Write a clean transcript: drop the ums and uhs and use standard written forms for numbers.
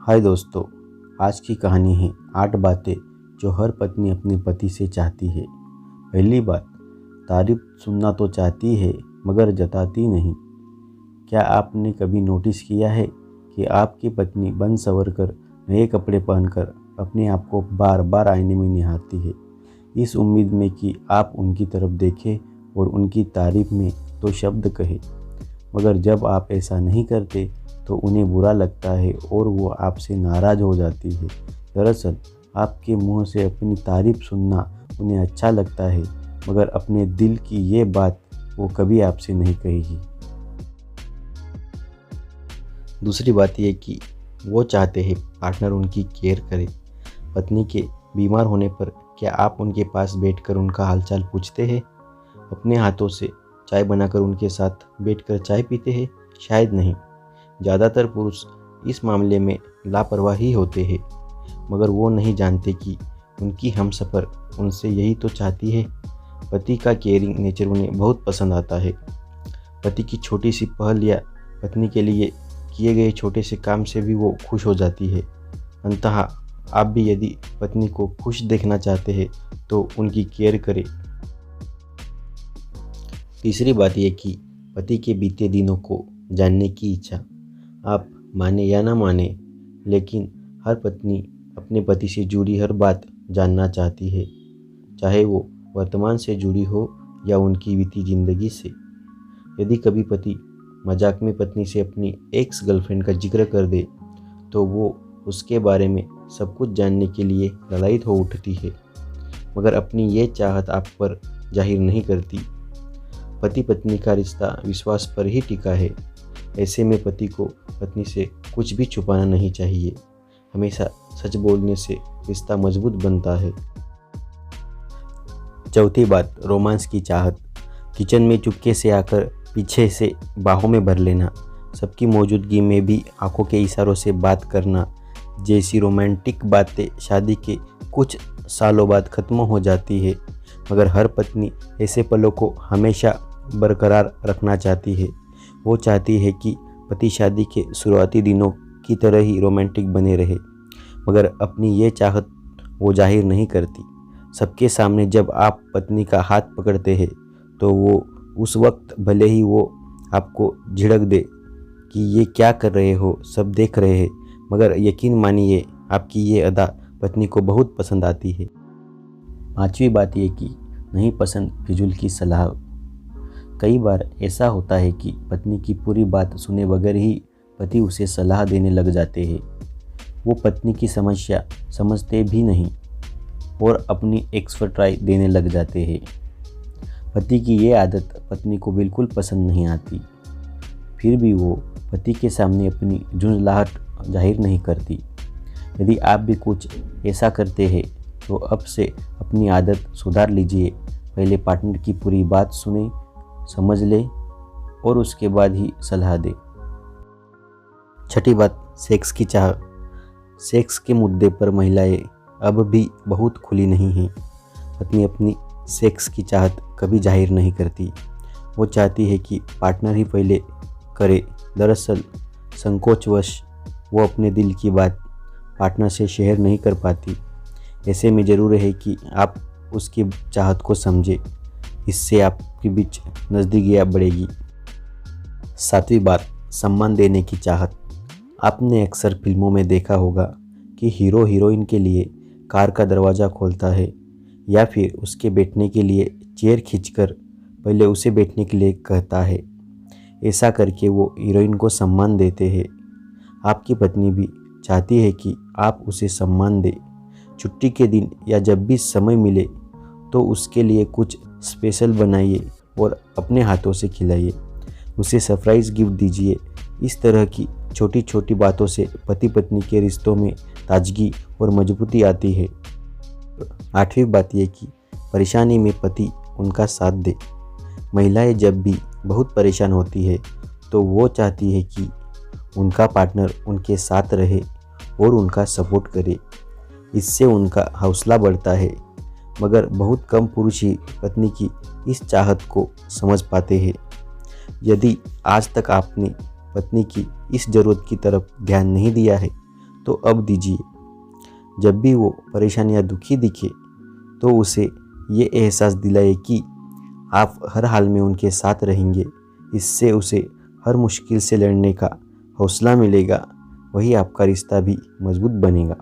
हाय दोस्तों, आज की कहानी है 8 बातें जो हर पत्नी अपने पति से चाहती है। पहली बात, तारीफ सुनना तो चाहती है मगर जताती नहीं। क्या आपने कभी नोटिस किया है कि आपकी पत्नी बन संवर कर नए कपड़े पहनकर अपने आप को बार बार आईने में निहारती है, इस उम्मीद में कि आप उनकी तरफ देखें और उनकी तारीफ में दो शब्द कहें। मगर जब आप ऐसा नहीं करते तो उन्हें बुरा लगता है और वो आपसे नाराज़ हो जाती है। दरअसल आपके मुंह से अपनी तारीफ सुनना उन्हें अच्छा लगता है, मगर अपने दिल की ये बात वो कभी आपसे नहीं कहेगी। दूसरी बात ये कि वो चाहते हैं पार्टनर उनकी केयर करे। पत्नी के बीमार होने पर क्या आप उनके पास बैठकर उनका हालचाल पूछते हैं? अपने हाथों से चाय बनाकर उनके साथ बैठकर चाय पीते हैं? शायद नहीं। ज़्यादातर पुरुष इस मामले में लापरवाह ही होते हैं, मगर वो नहीं जानते कि उनकी हमसफ़र उनसे यही तो चाहती है। पति का केयरिंग नेचर उन्हें बहुत पसंद आता है। पति की छोटी सी पहल या पत्नी के लिए किए गए छोटे से काम से भी वो खुश हो जाती है। अंततः आप भी यदि पत्नी को खुश देखना चाहते हैं तो उनकी केयर करें। तीसरी बात यह कि पति के बीते दिनों को जानने की इच्छा। आप माने या ना माने, लेकिन हर पत्नी अपने पति से जुड़ी हर बात जानना चाहती है, चाहे वो वर्तमान से जुड़ी हो या उनकी बीती जिंदगी से। यदि कभी पति मजाक में पत्नी से अपनी एक्स गर्लफ्रेंड का जिक्र कर दे तो वो उसके बारे में सब कुछ जानने के लिए ललायत हो उठती है, मगर अपनी ये चाहत आप पर जाहिर नहीं करती। पति पत्नी का रिश्ता विश्वास पर ही टिका है। ऐसे में पति को पत्नी से कुछ भी छुपाना नहीं चाहिए। हमेशा सच बोलने से रिश्ता मजबूत बनता है। चौथी बात, रोमांस की चाहत। किचन में चुपके से आकर पीछे से बाहों में भर लेना, सबकी मौजूदगी में भी आंखों के इशारों से बात करना जैसी रोमांटिक बातें शादी के कुछ सालों बाद ख़त्म हो जाती है, मगर हर पत्नी ऐसे पलों को हमेशा बरकरार रखना चाहती है। वो चाहती है कि पति शादी के शुरुआती दिनों की तरह ही रोमांटिक बने रहे, मगर अपनी ये चाहत वो जाहिर नहीं करती। सबके सामने जब आप पत्नी का हाथ पकड़ते हैं तो वो उस वक्त भले ही वो आपको झिड़क दे कि ये क्या कर रहे हो, सब देख रहे हैं, मगर यकीन मानिए आपकी ये अदा पत्नी को बहुत पसंद आती है। पांचवी बात ये कि नहीं पसंद फिजूल की सलाह। कई बार ऐसा होता है कि पत्नी की पूरी बात सुने बगैर ही पति उसे सलाह देने लग जाते हैं। वो पत्नी की समस्या समझते भी नहीं और अपनी एक्सपर्टाइज देने लग जाते हैं। पति की ये आदत पत्नी को बिल्कुल पसंद नहीं आती, फिर भी वो पति के सामने अपनी झुंझलाहट जाहिर नहीं करती। यदि आप भी कुछ ऐसा करते हैं तो अब से अपनी आदत सुधार लीजिए। पहले पार्टनर की पूरी बात सुने, समझ ले और उसके बाद ही सलाह दे। छठी बात, सेक्स की चाह। सेक्स के मुद्दे पर महिलाएं अब भी बहुत खुली नहीं हैं। पत्नी अपनी सेक्स की चाहत कभी जाहिर नहीं करती। वो चाहती है कि पार्टनर ही पहले करे। दरअसल संकोचवश वो अपने दिल की बात पार्टनर से शेयर नहीं कर पाती। ऐसे में ज़रूर है कि आप उसकी चाहत को समझें, इससे आपके बीच नज़दीकियाँ बढ़ेगी। सातवीं बात, सम्मान देने की चाहत। आपने अक्सर फिल्मों में देखा होगा कि हीरो हीरोइन के लिए कार का दरवाज़ा खोलता है या फिर उसके बैठने के लिए चेयर खींचकर पहले उसे बैठने के लिए कहता है। ऐसा करके वो हीरोइन को सम्मान देते हैं। आपकी पत्नी भी चाहती है कि आप उसे सम्मान दें। छुट्टी के दिन या जब भी समय मिले तो उसके लिए कुछ स्पेशल बनाइए और अपने हाथों से खिलाइए। उसे सरप्राइज़ गिफ्ट दीजिए। इस तरह की छोटी छोटी बातों से पति पत्नी के रिश्तों में ताजगी और मजबूती आती है। आठवीं बात यह कि परेशानी में पति उनका साथ दे। महिलाएं जब भी बहुत परेशान होती है तो वो चाहती है कि उनका पार्टनर उनके साथ रहे और उनका सपोर्ट करे। इससे उनका हौसला बढ़ता है, मगर बहुत कम पुरुष ही पत्नी की इस चाहत को समझ पाते हैं। यदि आज तक आपने पत्नी की इस ज़रूरत की तरफ ध्यान नहीं दिया है तो अब दीजिए। जब भी वो परेशान या दुखी दिखे तो उसे ये एहसास दिलाए कि आप हर हाल में उनके साथ रहेंगे। इससे उसे हर मुश्किल से लड़ने का हौसला मिलेगा, वही आपका रिश्ता भी मजबूत बनेगा।